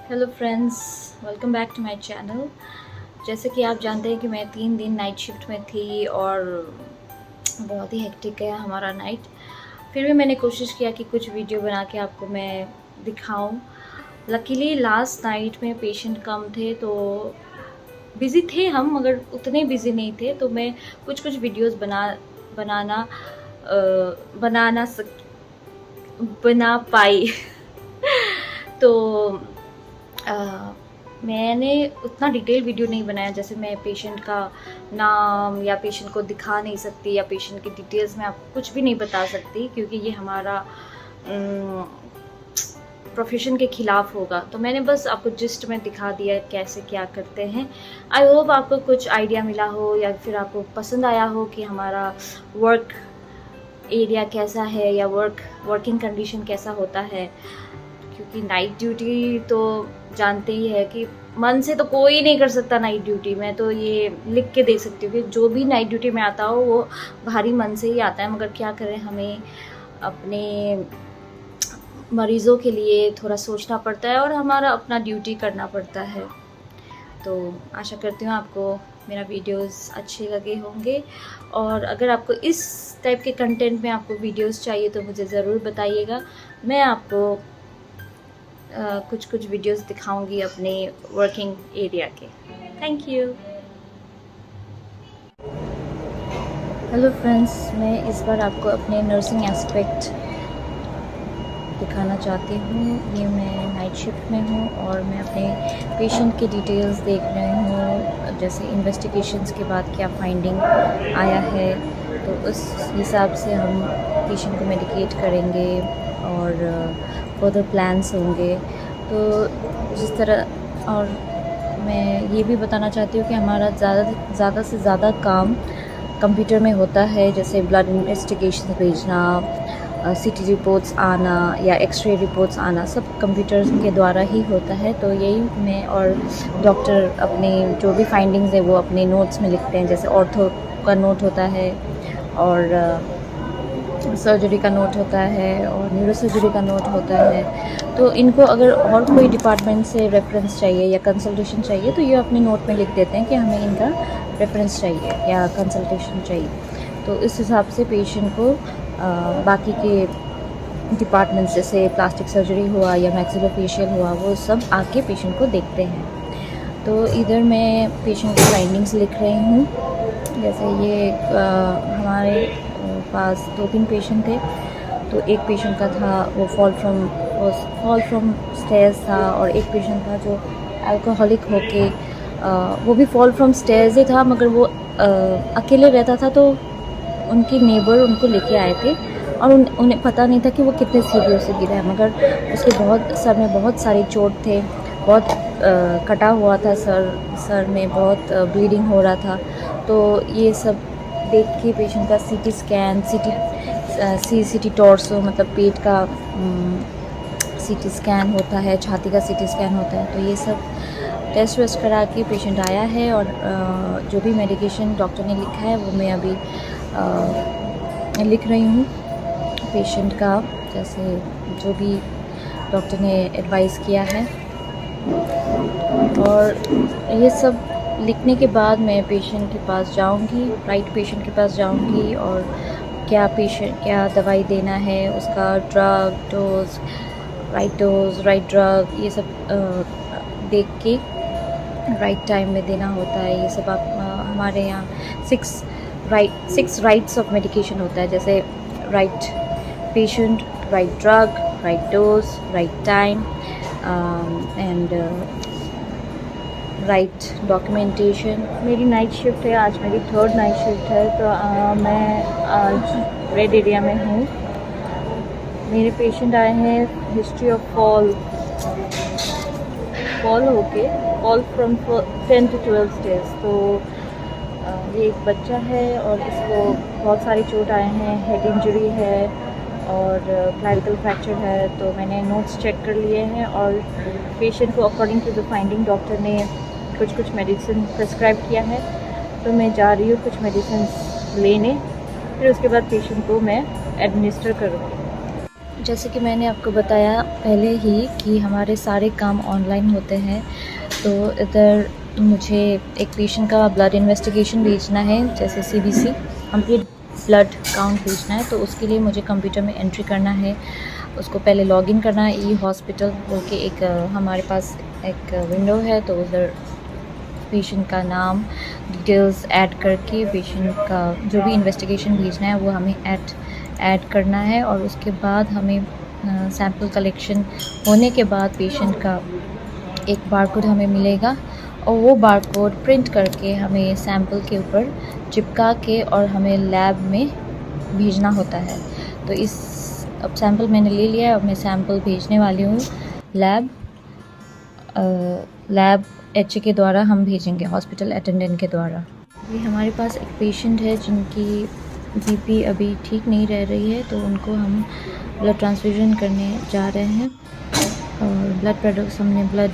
Hello friends, welcome back to my channel. जैसे कि आप जानते हैं कि मैं 3 दिन नाइट शिफ्ट में थी और बहुत ही हेक्टिक है हमारा नाइट। फिर भी मैंने कोशिश किया कि कुछ वीडियो बना के आपको मैं दिखाऊं। लकीली लास्ट नाइट में पेशेंट कम थे, तो बिज़ी थे हम मगर उतने बिज़ी नहीं थे, तो मैं कुछ कुछ वीडियोस बनाना बनाना बना पाई। तो अ, मैंने उतना डिटेल वीडियो नहीं बनाया। जैसे मैं पेशेंट का नाम या पेशेंट को दिखा नहीं सकती या पेशेंट की डिटेल्स में आपको कुछ भी नहीं बता सकती, क्योंकि ये हमारा प्रोफेशन के ख़िलाफ़ होगा। तो मैंने बस आपको जिस्ट में दिखा दिया कैसे क्या करते हैं। आई होप आपको कुछ आइडिया मिला हो या फिर आपको पसंद आया हो कि हमारा वर्क एरिया कैसा है या वर्किंग कंडीशन कैसा होता है। क्योंकि नाइट ड्यूटी तो जानते ही है कि मन से तो कोई नहीं कर सकता नाइट ड्यूटी में। तो ये लिख के दे सकती हूँ कि जो भी नाइट ड्यूटी में आता हो वो भारी मन से ही आता है, मगर क्या करें, हमें अपने मरीज़ों के लिए थोड़ा सोचना पड़ता है और हमारा अपना ड्यूटी करना पड़ता है। तो आशा करती हूँ आपको मेरा वीडियोस अच्छे लगे होंगे, और अगर आपको इस टाइप के कंटेंट में आपको वीडियोस चाहिए तो मुझे ज़रूर बताइएगा। मैं आपको कुछ कुछ वीडियोस दिखाऊंगी अपने वर्किंग एरिया के। Thank you. हेलो फ्रेंड्स, मैं इस बार आपको अपने नर्सिंग एस्पेक्ट दिखाना चाहती हूँ। ये मैं नाइट शिफ्ट में हूँ और मैं अपने पेशेंट की डिटेल्स देख रही हूँ, जैसे इन्वेस्टिगेशंस के बाद क्या फाइंडिंग आया है, तो उस हिसाब से हम पेशेंट को मेडिकेट करेंगे और फर्दर प्लान्स होंगे। तो जिस तरह, और मैं ये भी बताना चाहती हूँ कि हमारा ज़्यादा से ज़्यादा काम कंप्यूटर में होता है, जैसे ब्लड इन्वेस्टिगेशन भेजना, सीटी रिपोर्ट्स आना या एक्सरे रिपोर्ट्स आना, सब कंप्यूटर के द्वारा ही होता है। तो यही मैं और डॉक्टर अपने जो भी फाइंडिंग्स है वो अपने नोट्स में लिखते हैं। जैसे ऑर्थो का नोट होता है और सर्जरी का नोट होता है और न्यूरोसर्जरी का नोट होता है। तो इनको अगर और कोई डिपार्टमेंट से रेफरेंस चाहिए या कंसल्टेशन चाहिए तो ये अपने नोट में लिख देते हैं कि हमें इनका रेफरेंस चाहिए या कंसल्टेशन चाहिए। तो इस हिसाब से पेशेंट को बाकी के डिपार्टमेंट्स जैसे प्लास्टिक सर्जरी हुआ या मैक्सिलोफेशियल हुआ, वो सब आके पेशेंट को देखते हैं। तो इधर मैं पेशेंट की फाइंडिंग्स लिख रही हूँ। जैसे ये हमारे पास 2-3 पेशेंट थे। तो एक पेशेंट का था वो फॉल फ्रॉम स्टेयर्स था, और एक पेशेंट था जो अल्कोहलिक होके वो भी फॉल फ्रॉम स्टेयर्स ही था, मगर वो अकेले रहता था। तो उनके नेबर उनको लेके आए थे और उन्हें पता नहीं था कि वो कितने सीढ़ियों से गिरा है, मगर उसके सर में बहुत सारे चोट थे, बहुत कटा हुआ था सर में, बहुत ब्लीडिंग हो रहा था। तो ये सब देख के पेशेंट का सीटी स्कैन, सीटी टॉर्सो मतलब पेट का सीटी स्कैन होता है, छाती का सीटी स्कैन होता है। तो ये सब टेस्ट वेस्ट करा के पेशेंट आया है, और जो भी मेडिकेशन डॉक्टर ने लिखा है वो मैं अभी लिख रही हूँ पेशेंट का, जैसे जो भी डॉक्टर ने एडवाइस किया है। और ये सब लिखने के बाद मैं पेशेंट के पास जाऊंगी, पेशेंट के पास जाऊंगी, और क्या दवाई देना है, उसका डोज, राइट ड्रग, ये सब देख के राइट टाइम में देना होता है। ये सब हमारे यहाँ 6 राइट्स ऑफ मेडिकेशन होता है, जैसे right patient, right drug, right dose, right time and right documentation. मेरी नाइट शिफ्ट है, आज मेरी 3rd नाइट शिफ्ट है। तो मैं आज रेड एरिया में हूँ। मेरे पेशेंट आए हैं history of fall from 10 to 12 stairs. तो ये एक बच्चा है और इसको बहुत सारी चोट आए हैं, हेड इंजरी है और क्लैविकल फ्रैक्चर है। तो मैंने नोट्स चेक कर लिए हैं, और पेशेंट को according to the finding doctor ने कुछ मेडिसिन प्रिस्क्राइब किया है। तो मैं जा रही हूँ कुछ मेडिसिन लेने, फिर उसके बाद पेशेंट को मैं एडमिनिस्टर करूँगी। जैसे कि मैंने आपको बताया पहले ही कि हमारे सारे काम ऑनलाइन होते हैं, तो इधर मुझे एक पेशेंट का ब्लड इन्वेस्टिगेशन भेजना है, जैसे CBC कंप्लीट ब्लड काउंट भेजना है, तो उसके लिए मुझे कंप्यूटर में एंट्री करना है। उसको पहले लॉगिन करना है, ई-हॉस्पिटल बोल के एक हमारे पास एक विंडो है, तो उधर पेशेंट का नाम डिटेल्स ऐड करके पेशेंट का जो भी इन्वेस्टिगेशन भेजना है वो हमें ऐड करना है, और उसके बाद हमें सैंपल कलेक्शन होने के बाद पेशेंट का एक बारकोड हमें मिलेगा, और वो बारकोड प्रिंट करके हमें सैंपल के ऊपर चिपका के और हमें लैब में भेजना होता है। तो अब सैंपल मैंने ले लिया है, अब मैं सैंपल भेजने वाली हूँ लैब HA के द्वारा हम भेजेंगे, हॉस्पिटल अटेंडेंट के द्वारा। अभी हमारे पास एक पेशेंट है जिनकी BP अभी ठीक नहीं रह रही है, तो उनको हम ब्लड ट्रांसफ्यूजन करने जा रहे हैं, और ब्लड प्रोडक्ट्स हमने ब्लड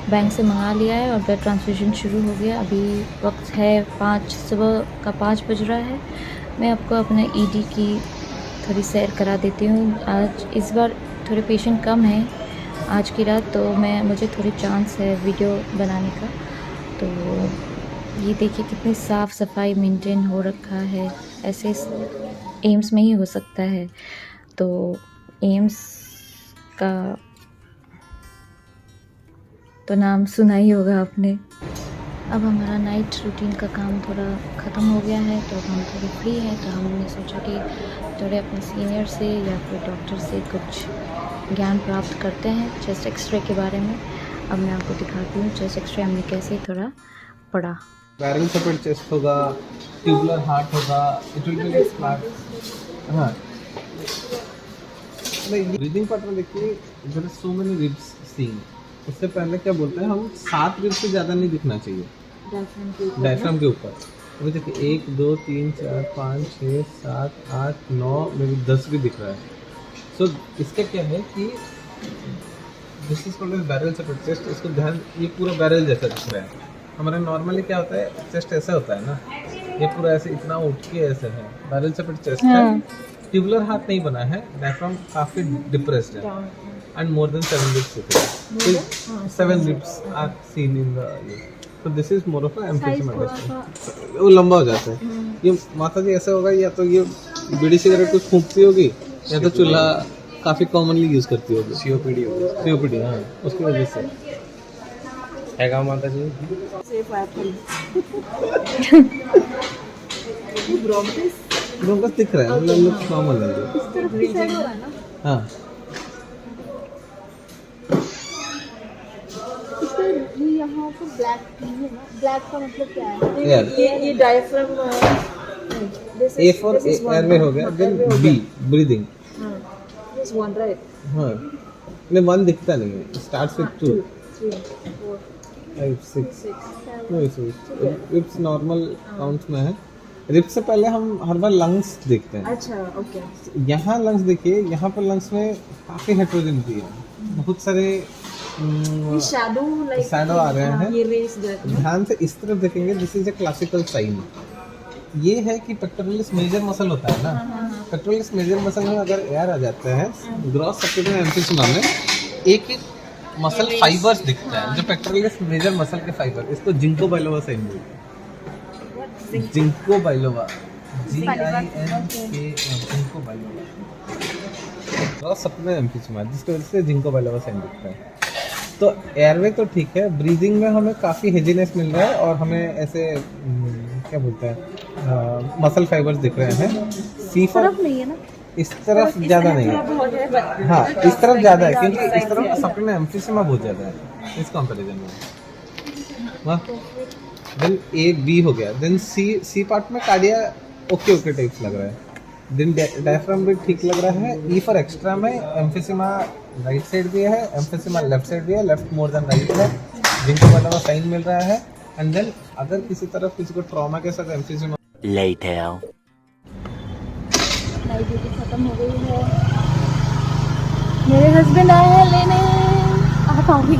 बैंक से मंगा लिया है और ब्लड ट्रांसफ्यूजन शुरू हो गया। अभी वक्त है 5 सुबह का 5 बज रहा है। मैं आपको अपना ED की थोड़ी सैर करा देती हूँ। आज इस बार थोड़े पेशेंट कम हैं आज की रात, तो मुझे थोड़ी चांस है वीडियो बनाने का। तो ये देखिए कितनी साफ़ सफाई मेंटेन हो रखा है, ऐसे एम्स में ही हो सकता है। तो एम्स का तो नाम सुना ही होगा आपने। अब हमारा नाइट रूटीन का काम थोड़ा ख़त्म हो गया है, तो हम थोड़े फ्री हैं, तो हमने सोचा कि थोड़े अपने सीनियर से या फिर डॉक्टर से कुछ ज्ञान प्राप्त करते हैं चेस्ट एक्सरे के बारे में। अब मैं आपको दिखाती हूँ चेस्ट एक्सरे हमने कैसे थोड़ा पढ़ा। बैरल सेपरेट चेस्ट होगा, ट्यूबुलर हार्ट होगा, इट विल बी फ्लैट। हाँ, ब्रीदिंग पैटर्न देखिए, there are so many ribs seen. उससे पहले क्या बोलते हैं हम, 7 रिब्स से ज़्यादा नहीं दिखना चाहिए डायफ्राम के ऊपर। अभी देखिए 1 2 3 4 5 6 7 8 9 में भी 10 भी दिख रहा है। सो इसका क्या है कि this is called as barrel separate chest. इसको ध्यान, ये पूरा बैरल जैसा दिख रहा है। हमारा नॉर्मली क्या होता है, चेस्ट ऐसा होता है ना, ये पूरा ऐसे इतना उठ के ऐसे है, बैरल सेपरेट चेस्ट है। ट्यूबुलर हार्ट नहीं बना है, डायफ्राम काफी डिप्रेस्ड है, and more than 7 ribs 7 ribs are seen in the, तो this is more of a emphysema destruction. वो लंबा हो जाता है। ये माता जी ऐसा होगा, या तो ये बीड़ी सिगरेट कुछ फूंकती होगी, या तो चूल्हा काफी कॉमनली यूज करती होगी, COPD। हाँ, उसकी वजह से है माता जी। ब्रोंकस दिख रहा है, मतलब नॉर्मल है इस तरफ की साइड हो रहा है ना। हाँ, यहाँ पर ब्लैक का मतलब क्या है? ये डायफ्राम A for एयरवे हो गया, then B breathing. This one right. हाँ, नहीं 1 दिखता नहीं है, starts with 2 3 4 5 6 no issues. Ribs normal count में है। रिब्स से पहले हम हर बार लंग्स देखते हैं। अच्छा, ओके। यहाँ लंग्स देखिए, यहाँ पर लंग्स में काफी हेट्रोजेनिटी है, बहुत सारे शैडो आ रहे हैं। ये रेस ध्यान से इस तरफ देखेंगे, this is a classical sign. ये है कि पेक्टोरलिस मेजर मसल होता है ना, पेक्टोरलिस मेजर मसल में अगर एयर आ जाता है, ग्रॉस सबक्यूटेनियस एम्फिसिमा में एक मसल फाइबर्स दिखता है, जो पेक्टोरलिस मेजर मसल के फाइबर, इसको जिंको बाइलोवा साइन बोलते हैं। Ginkgo biloba, GINK, ginkgo biloba, gross subcutaneous emphysema, जिसकी वजह से जिंको बाइलोवा साइन दिखता है। तो एयरवे तो ठीक है, ब्रीदिंग में हमें काफ़ी हेजीनेस मिल रहा है, और हमें ऐसे क्या बोलते हैं, मसल फाइबर्स दिख रहे हैं। तरफ नहीं है ना, इस तरफ ज़्यादा नहीं है। हाँ, इस तरफ ज़्यादा है, क्योंकि इस तरफ सबने एम्फिसिमा बहुत ज़्यादा है इस कंपैरिजन में। वाह, देन A B हो गया, देन C पार्ट में कार्डिया ओके टाइप्स लग रहा है, देन डायफ्राम भी ठीक लग रहा है। E फॉर एक्स्ट्रा में एम्फिसिमा राइट साइड भी है, एम्फिसिमा लेफ्ट साइड भी है, लेफ्ट मोर देन राइट है, जिनको वाला साइन मिल रहा है। एंड देन अगर किसी तरफ किसी को ट्रॉमा के साथ एम्फिसिमा नाइट ड्यूटी खत्म हो गई है, मेरे हस्बैंड आए हैं लेने, आप आओगे?